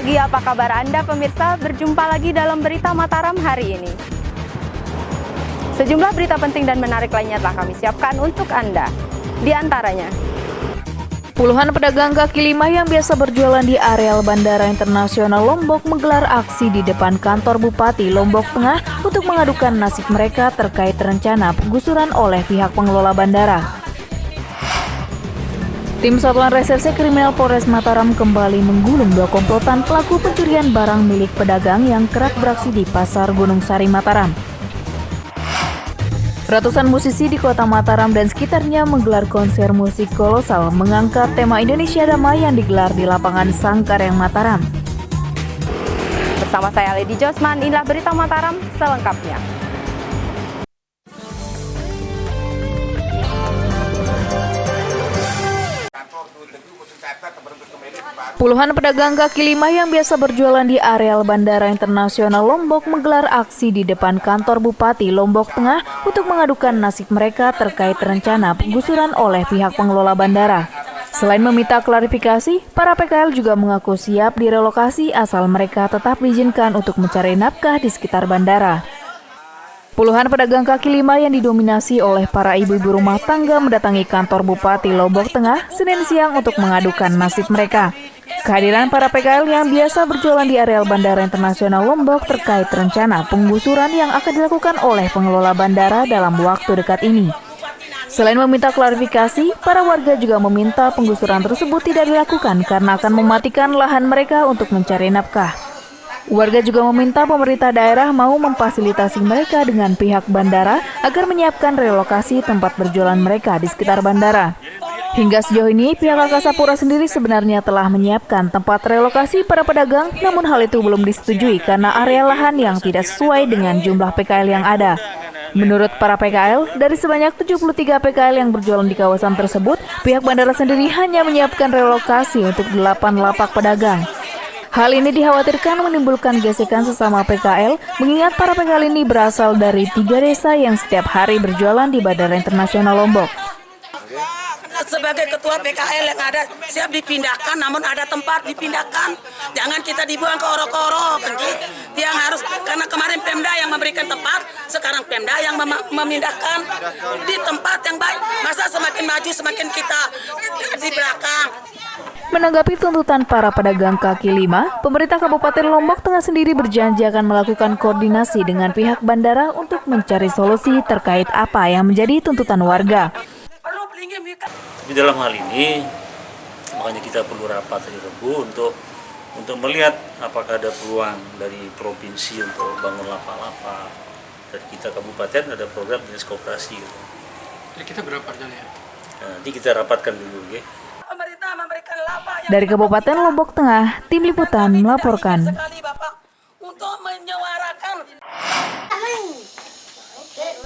pagi, apa kabar Anda pemirsa? Berjumpa lagi dalam Berita Mataram hari ini. Sejumlah berita penting dan menarik lainnya telah kami siapkan untuk Anda. Di antaranya, puluhan pedagang kaki lima yang biasa berjualan di areal Bandara Internasional Lombok menggelar aksi di depan kantor Bupati Lombok Tengah untuk mengadukan nasib mereka terkait rencana penggusuran oleh pihak pengelola bandara. Tim Satuan Reserse Kriminal Polres Mataram kembali menggulung dua komplotan pelaku pencurian barang milik pedagang yang kerap beraksi di Pasar Gunung Sari, Mataram. Ratusan musisi di kota Mataram dan sekitarnya menggelar konser musik kolosal mengangkat tema Indonesia Damai yang digelar di lapangan Sangkaryang Mataram. bersama saya Lady Josman, inilah Berita Mataram selengkapnya. Puluhan pedagang kaki lima yang biasa berjualan di areal Bandara Internasional Lombok menggelar aksi di depan kantor Bupati Lombok Tengah untuk mengadukan nasib mereka terkait rencana penggusuran oleh pihak pengelola bandara. Selain meminta klarifikasi, para PKL juga mengaku siap direlokasi asal mereka tetap diizinkan untuk mencari nafkah di sekitar bandara. Puluhan pedagang kaki lima yang didominasi oleh para ibu-ibu rumah tangga mendatangi kantor Bupati Lombok Tengah Senin siang untuk mengadukan nasib mereka. Kehadiran para PKL yang biasa berjualan di areal Bandara Internasional Lombok terkait rencana penggusuran yang akan dilakukan oleh pengelola bandara dalam waktu dekat ini. Selain meminta klarifikasi, para warga juga meminta penggusuran tersebut tidak dilakukan karena akan mematikan lahan mereka untuk mencari nafkah. Warga juga meminta pemerintah daerah mau memfasilitasi mereka dengan pihak bandara agar menyiapkan relokasi tempat berjualan mereka di sekitar bandara. Hingga sejauh ini, pihak Angkasa Pura sendiri sebenarnya telah menyiapkan tempat relokasi para pedagang, namun hal itu belum disetujui karena area lahan yang tidak sesuai dengan jumlah PKL yang ada. Menurut para PKL, dari sebanyak 73 PKL yang berjualan di kawasan tersebut, pihak bandara sendiri hanya menyiapkan relokasi untuk 8 lapak pedagang. Hal ini dikhawatirkan menimbulkan gesekan sesama PKL, mengingat para PKL ini berasal dari 3 desa yang setiap hari berjualan di Bandara Internasional Lombok. Sebagai ketua PKL yang ada siap dipindahkan, namun ada tempat dipindahkan. Jangan kita dibuang ke orok-orok, yang harus karena kemarin Pemda yang memberikan tempat, sekarang Pemda yang memindahkan di tempat yang baik. Masa semakin maju semakin kita di belakang. Menanggapi tuntutan para pedagang kaki lima, pemerintah Kabupaten Lombok Tengah sendiri berjanji akan melakukan koordinasi dengan pihak bandara untuk mencari solusi terkait apa yang menjadi tuntutan warga. Di dalam hal ini, makanya kita perlu rapat hari Rabu untuk melihat apakah ada peluang dari provinsi untuk bangun lapak-lapak, dari kita kabupaten ada program dinas koperasi. Jadi kita berapa ya? Nanti kita rapatkan dulu, ya. Dari Kabupaten Lombok Tengah, Tim Liputan melaporkan.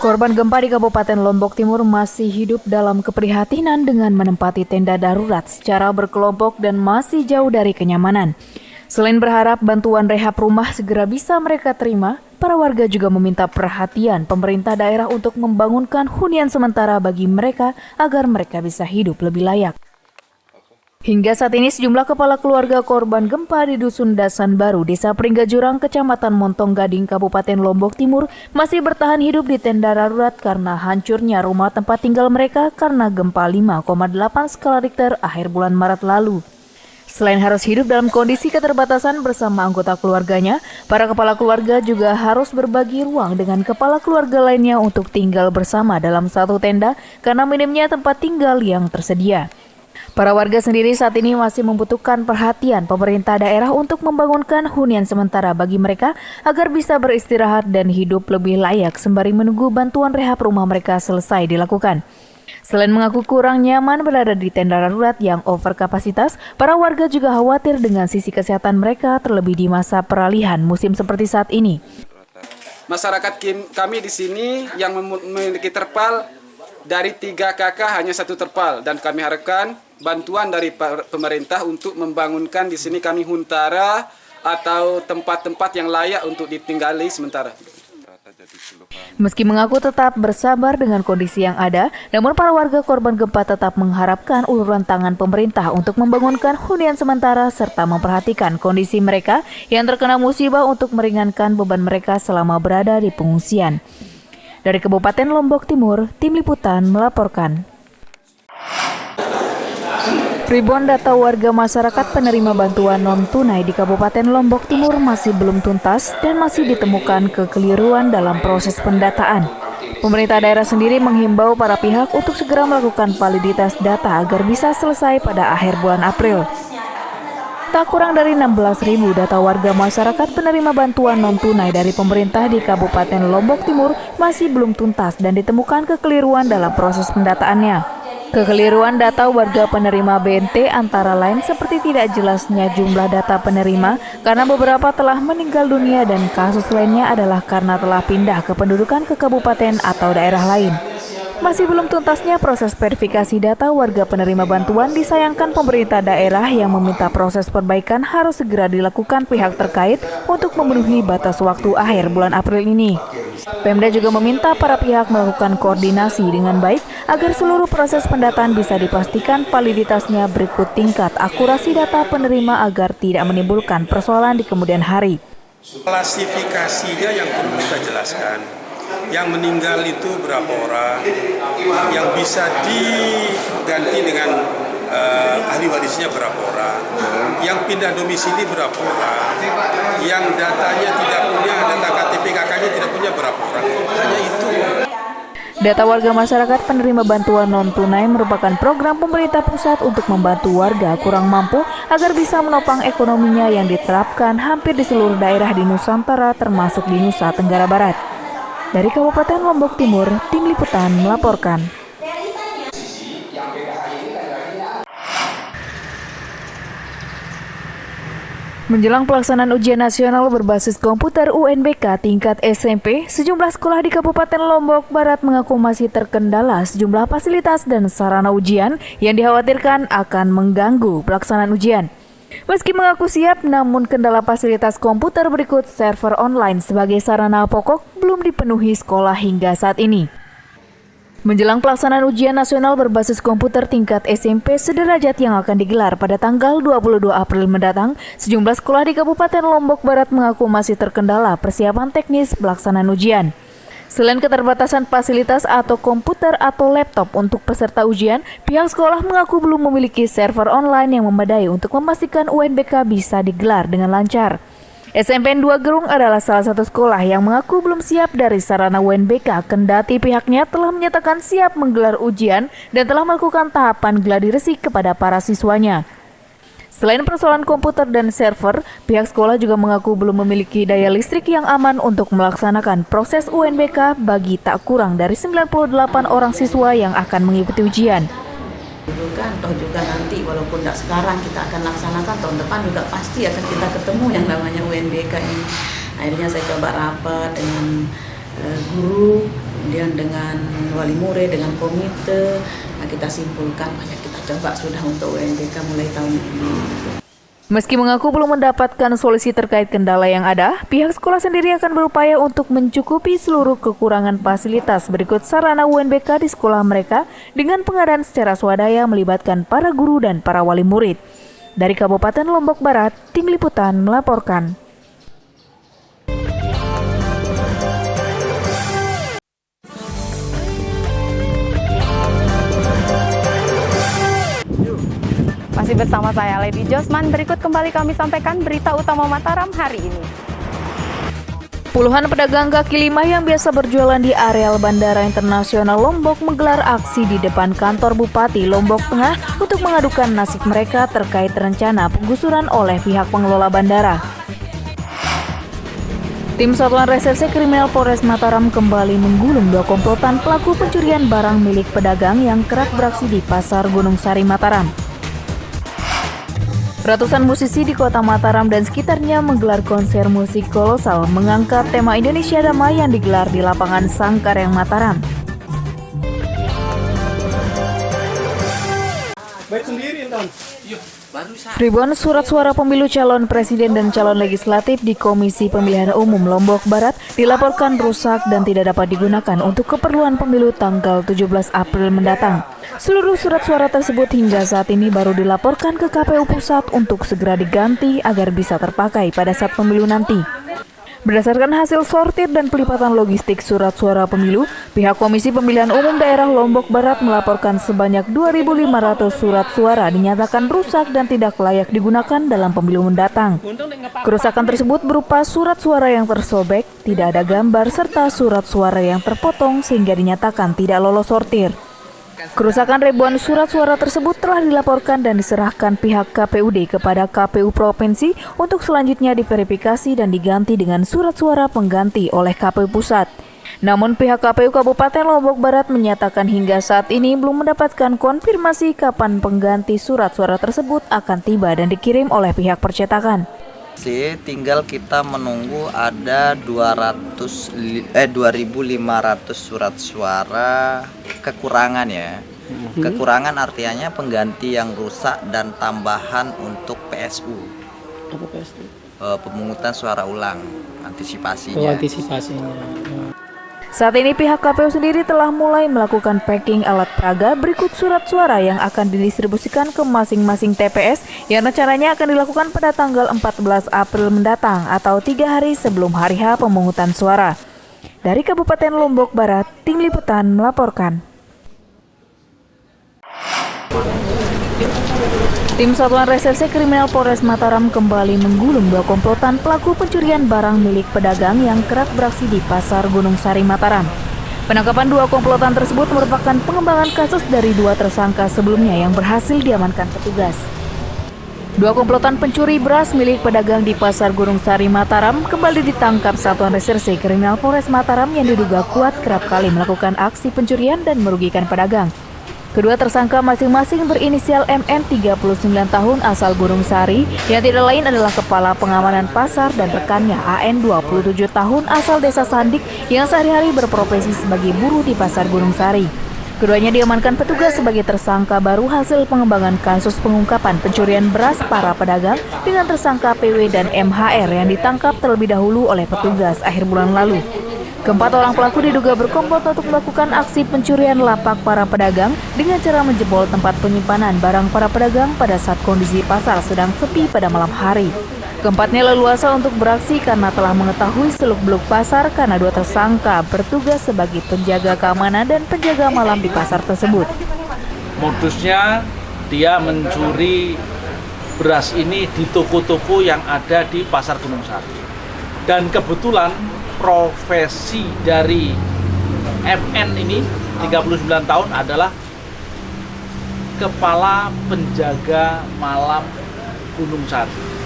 Korban gempa di Kabupaten Lombok Timur masih hidup dalam keprihatinan dengan menempati tenda darurat secara berkelompok dan masih jauh dari kenyamanan. Selain berharap bantuan rehab rumah segera bisa mereka terima, para warga juga meminta perhatian pemerintah daerah untuk membangunkan hunian sementara bagi mereka agar mereka bisa hidup lebih layak. Hingga saat ini sejumlah kepala keluarga korban gempa di Dusun Dasan Baru, Desa Pringgajurang, Kecamatan Montong Gading, Kabupaten Lombok Timur masih bertahan hidup di tenda darurat karena hancurnya rumah tempat tinggal mereka karena gempa 5,8 skala Richter akhir bulan Maret lalu. Selain harus hidup dalam kondisi keterbatasan bersama anggota keluarganya, para kepala keluarga juga harus berbagi ruang dengan kepala keluarga lainnya untuk tinggal bersama dalam satu tenda karena minimnya tempat tinggal yang tersedia. Para warga sendiri saat ini masih membutuhkan perhatian pemerintah daerah untuk membangunkan hunian sementara bagi mereka agar bisa beristirahat dan hidup lebih layak sembari menunggu bantuan rehab rumah mereka selesai dilakukan. Selain mengaku kurang nyaman berada di tenda darurat yang over kapasitas, para warga juga khawatir dengan sisi kesehatan mereka terlebih di masa peralihan musim seperti saat ini. Masyarakat kami di sini yang memiliki terpal dari 3 kakak hanya 1 terpal, dan kami harapkan bantuan dari pemerintah untuk membangunkan di sini kami huntara atau tempat-tempat yang layak untuk ditinggali sementara. Meski mengaku tetap bersabar dengan kondisi yang ada, namun para warga korban gempa tetap mengharapkan uluran tangan pemerintah untuk membangunkan hunian sementara serta memperhatikan kondisi mereka yang terkena musibah untuk meringankan beban mereka selama berada di pengungsian. Dari Kabupaten Lombok Timur, Tim Liputan melaporkan. Ribuan data warga masyarakat penerima bantuan non-tunai di Kabupaten Lombok Timur masih belum tuntas dan masih ditemukan kekeliruan dalam proses pendataan. Pemerintah daerah sendiri menghimbau para pihak untuk segera melakukan validitas data agar bisa selesai pada akhir bulan April. Tak kurang dari 16.000 data warga masyarakat penerima bantuan non-tunai dari pemerintah di Kabupaten Lombok Timur masih belum tuntas dan ditemukan kekeliruan dalam proses pendataannya. Kekeliruan data warga penerima BNT antara lain seperti tidak jelasnya jumlah data penerima karena beberapa telah meninggal dunia dan kasus lainnya adalah karena telah pindah kependudukan ke kabupaten atau daerah lain. Masih belum tuntasnya proses verifikasi data warga penerima bantuan disayangkan pemerintah daerah yang meminta proses perbaikan harus segera dilakukan pihak terkait untuk memenuhi batas waktu akhir bulan April ini. Pemda juga meminta para pihak melakukan koordinasi dengan baik agar seluruh proses pendataan bisa dipastikan validitasnya berikut tingkat akurasi data penerima agar tidak menimbulkan persoalan di kemudian hari. Klasifikasinya yang perlu kita jelaskan. Yang meninggal itu berapa orang, yang bisa diganti dengan ahli warisnya berapa orang, yang pindah domisili berapa orang, yang datanya tidak punya, data KTP KK-nya tidak punya berapa orang, hanya itu. Data warga masyarakat penerima bantuan non-tunai merupakan program pemerintah pusat untuk membantu warga kurang mampu agar bisa menopang ekonominya yang diterapkan hampir di seluruh daerah di Nusantara termasuk di Nusa Tenggara Barat. Dari Kabupaten Lombok Timur, Tim Liputan melaporkan. Menjelang pelaksanaan ujian nasional berbasis komputer UNBK tingkat SMP, sejumlah sekolah di Kabupaten Lombok Barat mengaku masih terkendala sejumlah fasilitas dan sarana ujian yang dikhawatirkan akan mengganggu pelaksanaan ujian. Meski mengaku siap, namun kendala fasilitas komputer berikut server online sebagai sarana pokok belum dipenuhi sekolah hingga saat ini. Menjelang pelaksanaan ujian nasional berbasis komputer tingkat SMP sederajat yang akan digelar pada tanggal 22 April mendatang, sejumlah sekolah di Kabupaten Lombok Barat mengaku masih terkendala persiapan teknis pelaksanaan ujian. Selain keterbatasan fasilitas atau komputer atau laptop untuk peserta ujian, pihak sekolah mengaku belum memiliki server online yang memadai untuk memastikan UNBK bisa digelar dengan lancar. SMPN 2 Gerung adalah salah satu sekolah yang mengaku belum siap dari sarana UNBK, kendati pihaknya telah menyatakan siap menggelar ujian dan telah melakukan tahapan gladi resik kepada para siswanya. Selain persoalan komputer dan server, pihak sekolah juga mengaku belum memiliki daya listrik yang aman untuk melaksanakan proses UNBK bagi tak kurang dari 98 orang siswa yang akan mengikuti ujian. Toh juga nanti walaupun tidak sekarang kita akan laksanakan, tahun depan juga pasti akan kita ketemu yang namanya UNBK ini. Akhirnya saya coba rapat dengan guru, kemudian dengan wali murid, dengan komite. Nah, kita simpulkan banyak kita coba sudah untuk UNBK mulai tahun ini. Meski mengaku belum mendapatkan solusi terkait kendala yang ada, pihak sekolah sendiri akan berupaya untuk mencukupi seluruh kekurangan fasilitas berikut sarana UNBK di sekolah mereka dengan pengadaan secara swadaya melibatkan para guru dan para wali murid. Dari Kabupaten Lombok Barat, Tim Liputan melaporkan. Masih bersama saya Lady Josman, berikut kembali kami sampaikan berita utama Mataram hari ini. Puluhan pedagang kaki lima yang biasa berjualan di areal Bandara Internasional Lombok menggelar aksi di depan kantor Bupati Lombok Tengah untuk mengadukan nasib mereka terkait rencana penggusuran oleh pihak pengelola bandara. Tim Satuan Reserse Kriminal Polres Mataram kembali menggulung dua komplotan pelaku pencurian barang milik pedagang yang kerap beraksi di Pasar Gunung Sari Mataram. Ratusan musisi di kota Mataram dan sekitarnya menggelar konser musik kolosal mengangkat tema Indonesia Damai yang digelar di lapangan Sangkareng Mataram. Ribuan surat suara pemilu calon presiden dan calon legislatif di Komisi Pemilihan Umum Lombok Barat dilaporkan rusak dan tidak dapat digunakan untuk keperluan pemilu tanggal 17 April mendatang. Seluruh surat suara tersebut hingga saat ini baru dilaporkan ke KPU Pusat untuk segera diganti agar bisa terpakai pada saat pemilu nanti. Berdasarkan hasil sortir dan pelipatan logistik surat suara pemilu, pihak Komisi Pemilihan Umum Daerah Lombok Barat melaporkan sebanyak 2.500 surat suara dinyatakan rusak dan tidak layak digunakan dalam pemilu mendatang. Kerusakan tersebut berupa surat suara yang tersobek, tidak ada gambar, serta surat suara yang terpotong sehingga dinyatakan tidak lolos sortir. Kerusakan ribuan surat suara tersebut telah dilaporkan dan diserahkan pihak KPUD kepada KPU Provinsi untuk selanjutnya diverifikasi dan diganti dengan surat suara pengganti oleh KPU Pusat. Namun pihak KPU Kabupaten Lombok Barat menyatakan hingga saat ini belum mendapatkan konfirmasi kapan pengganti surat suara tersebut akan tiba dan dikirim oleh pihak percetakan. Tinggal kita menunggu ada 2.500 surat suara kekurangan ya. Kekurangan artinya pengganti yang rusak dan tambahan untuk PSU. Apa PSU? Pemungutan suara ulang, antisipasinya. Saat ini pihak KPU sendiri telah mulai melakukan packing alat peraga berikut surat suara yang akan didistribusikan ke masing-masing TPS yang rencananya akan dilakukan pada tanggal 14 April mendatang atau 3 hari sebelum hari H pemungutan suara. Dari Kabupaten Lombok Barat, Tim Liputan melaporkan. Tim Satuan Reserse Kriminal Polres Mataram kembali menggulung 2 komplotan pelaku pencurian barang milik pedagang yang kerap beraksi di Pasar Gunung Sari, Mataram. Penangkapan 2 komplotan tersebut merupakan pengembangan kasus dari 2 tersangka sebelumnya yang berhasil diamankan petugas. 2 komplotan pencuri beras milik pedagang di Pasar Gunung Sari, Mataram kembali ditangkap Satuan Reserse Kriminal Polres Mataram yang diduga kuat kerap kali melakukan aksi pencurian dan merugikan pedagang. Kedua tersangka masing-masing berinisial MN 39 tahun asal Gunung Sari yang tidak lain adalah kepala pengamanan pasar dan rekannya AN 27 tahun asal Desa Sandik yang sehari-hari berprofesi sebagai buruh di Pasar Gunung Sari. Keduanya diamankan petugas sebagai tersangka baru hasil pengembangan kasus pengungkapan pencurian beras para pedagang dengan tersangka PW dan MHR yang ditangkap terlebih dahulu oleh petugas akhir bulan lalu. Keempat orang pelaku diduga berkomplot untuk melakukan aksi pencurian lapak para pedagang dengan cara menjebol tempat penyimpanan barang para pedagang pada saat kondisi pasar sedang sepi pada malam hari. Keempatnya leluasa untuk beraksi karena telah mengetahui seluk-beluk pasar karena 2 tersangka bertugas sebagai penjaga keamanan dan penjaga malam di pasar tersebut. Modusnya dia mencuri beras ini di toko-toko yang ada di Pasar Gunung Sari. Dan kebetulan profesi dari MN ini 39 tahun adalah kepala penjaga malam Gunung Sari.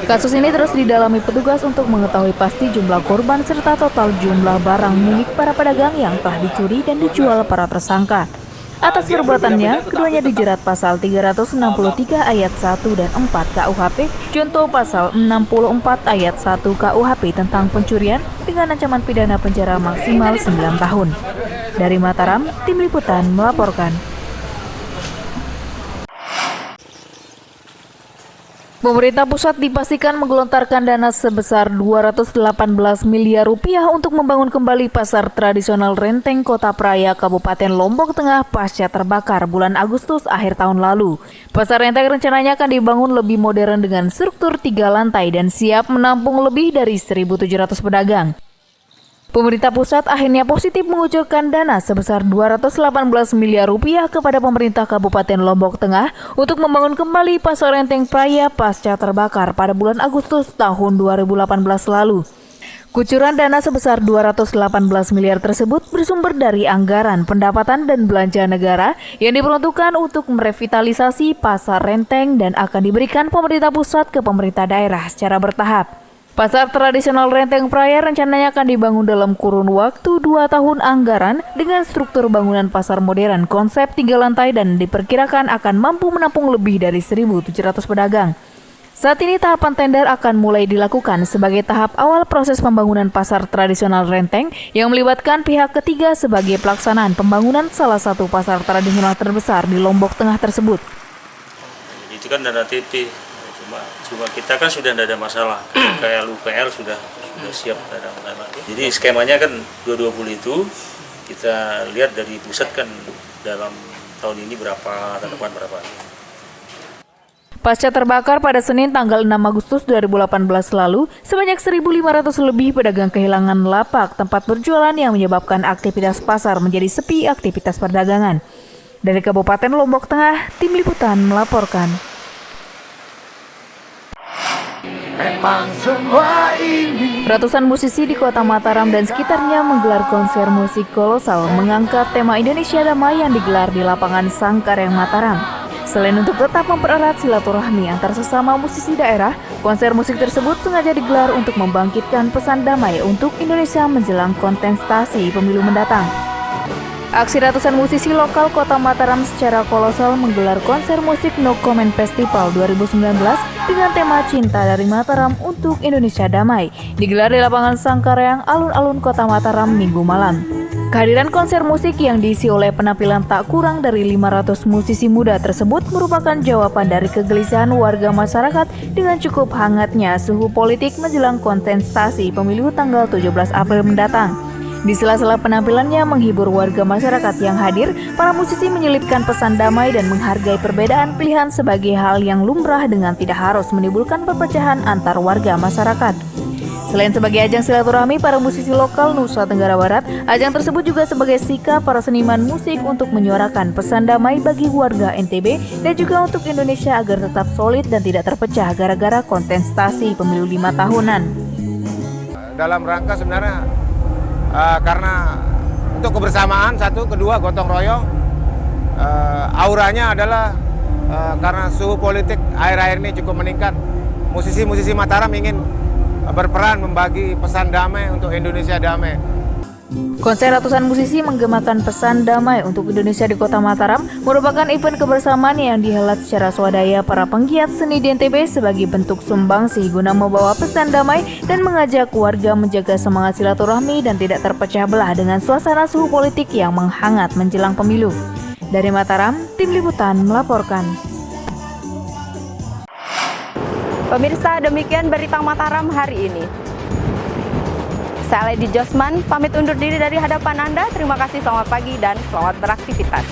Kasus ini terus didalami petugas untuk mengetahui pasti jumlah korban serta total jumlah barang milik para pedagang yang telah dicuri dan dijual para tersangka. Atas perbuatannya, keduanya dijerat pasal 363 ayat 1 dan 4 KUHP, contoh pasal 64 ayat 1 KUHP tentang pencurian dengan ancaman pidana penjara maksimal 9 tahun. Dari Mataram, Tim Liputan melaporkan. Pemerintah pusat dipastikan menggelontarkan dana sebesar 218 miliar rupiah untuk membangun kembali pasar tradisional Renteng Kota Praya, Kabupaten Lombok Tengah pasca terbakar bulan Agustus akhir tahun lalu. Pasar Renteng rencananya akan dibangun lebih modern dengan struktur 3 lantai dan siap menampung lebih dari 1.700 pedagang. Pemerintah pusat akhirnya positif mengucurkan dana sebesar 218 miliar rupiah kepada pemerintah Kabupaten Lombok Tengah untuk membangun kembali Pasar Renteng Praya pasca terbakar pada bulan Agustus tahun 2018 lalu. Kucuran dana sebesar 218 miliar tersebut bersumber dari anggaran pendapatan dan belanja negara yang diperuntukkan untuk merevitalisasi Pasar Renteng dan akan diberikan pemerintah pusat ke pemerintah daerah secara bertahap. Pasar tradisional Renteng Praya rencananya akan dibangun dalam kurun waktu 2 tahun anggaran dengan struktur bangunan pasar modern konsep 3 lantai dan diperkirakan akan mampu menampung lebih dari 1.700 pedagang. Saat ini tahapan tender akan mulai dilakukan sebagai tahap awal proses pembangunan pasar tradisional Renteng yang melibatkan pihak ketiga sebagai pelaksanaan pembangunan salah satu pasar tradisional terbesar di Lombok Tengah tersebut. Itu kan dana TP, cuma kita kan sudah tidak ada masalah, kayak UPL sudah siap dana. Jadi skemanya kan 220 itu kita lihat dari pusat kan dalam tahun ini berapa, tahun depan berapa. Pasca terbakar pada Senin tanggal 6 Agustus 2018 lalu, sebanyak 1.500 lebih pedagang kehilangan lapak tempat berjualan yang menyebabkan aktivitas pasar menjadi sepi aktivitas perdagangan. Dari Kabupaten Lombok Tengah, Tim Liputan melaporkan. Ratusan musisi di Kota Mataram dan sekitarnya menggelar konser musik kolosal mengangkat tema Indonesia Damai yang digelar di lapangan Sangkaryang Mataram. Selain untuk tetap mempererat silaturahmi antar sesama musisi daerah, konser musik tersebut sengaja digelar untuk membangkitkan pesan damai untuk Indonesia menjelang kontestasi pemilu mendatang. Aksi ratusan musisi lokal Kota Mataram secara kolosal menggelar konser musik No Comment Festival 2019 dengan tema Cinta dari Mataram untuk Indonesia Damai, digelar di lapangan Sangkaryang, alun-alun Kota Mataram Minggu malam. Kehadiran konser musik yang diisi oleh penampilan tak kurang dari 500 musisi muda tersebut merupakan jawaban dari kegelisahan warga masyarakat dengan cukup hangatnya suhu politik menjelang kontestasi pemilu tanggal 17 April mendatang. Di sela-sela penampilannya menghibur warga masyarakat yang hadir, para musisi menyelipkan pesan damai dan menghargai perbedaan pilihan sebagai hal yang lumrah dengan tidak harus menimbulkan perpecahan antar warga masyarakat. Selain sebagai ajang silaturahmi para musisi lokal Nusa Tenggara Barat, ajang tersebut juga sebagai sikap para seniman musik untuk menyuarakan pesan damai bagi warga NTB dan juga untuk Indonesia agar tetap solid dan tidak terpecah gara-gara kontestasi pemilu 5 tahunan. Dalam rangka sebenarnya karena untuk kebersamaan, satu, kedua gotong royong, auranya adalah karena suhu politik akhir-akhir ini cukup meningkat. Musisi-musisi Mataram ingin berperan membagi pesan damai untuk Indonesia damai. Konser ratusan musisi menggemakan pesan damai untuk Indonesia di Kota Mataram merupakan event kebersamaan yang dihelat secara swadaya para penggiat seni di NTB sebagai bentuk sumbangsi guna membawa pesan damai dan mengajak warga menjaga semangat silaturahmi dan tidak terpecah belah dengan suasana suhu politik yang menghangat menjelang pemilu. Dari Mataram, Tim Liputan melaporkan. Pemirsa, demikian berita Mataram hari ini. Saya Lady Josman, pamit undur diri dari hadapan Anda. Terima kasih, selamat pagi dan selamat beraktivitas.